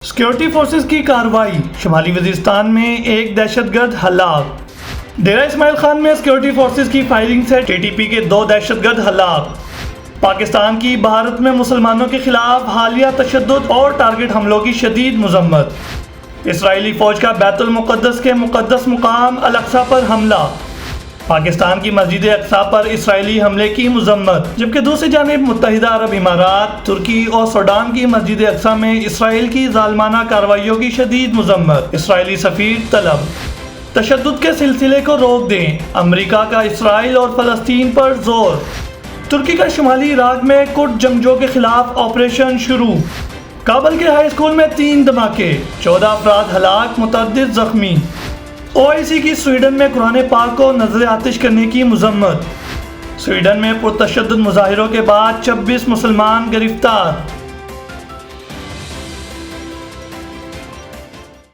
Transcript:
Security forces کی کارروائی، شمالی وزیرستان میں ایک دہشت گرد ہلاک۔ ڈیرہ اسماعیل خان میں سیکیورٹی فورسز کی فائرنگ سے ٹی ٹی پی کے 2 دہشت گرد ہلاک۔ پاکستان کی بھارت میں مسلمانوں کے خلاف حالیہ تشدد اور ٹارگٹ حملوں کی شدید مذمت۔ اسرائیلی فوج کا بیت المقدس کے مقدس مقام الاقصی پر حملہ۔ پاکستان کی مسجد اقصی پر اسرائیلی حملے کی مذمت، جبکہ دوسری جانب متحدہ عرب امارات، ترکی اور سوڈان کی مسجد اقصی میں اسرائیل کی ظالمانہ کارروائیوں کی شدید مذمت۔ اسرائیلی سفیر طلب تشدد کے سلسلے کو روک دیں، امریکہ کا اسرائیل اور فلسطین پر زور۔ ترکی کا شمالی عراق میں کرد جنگجوؤں کے خلاف آپریشن شروع۔ کابل کے ہائی اسکول میں 3 دھماکے، 14 افراد ہلاک، متعدد زخمی۔ او آئی سی کی سویڈن میں قرآن پاک کو نذر آتش کرنے کی مذمت۔ سویڈن میں پرتشدد مظاہروں کے بعد 26 مسلمان گرفتار۔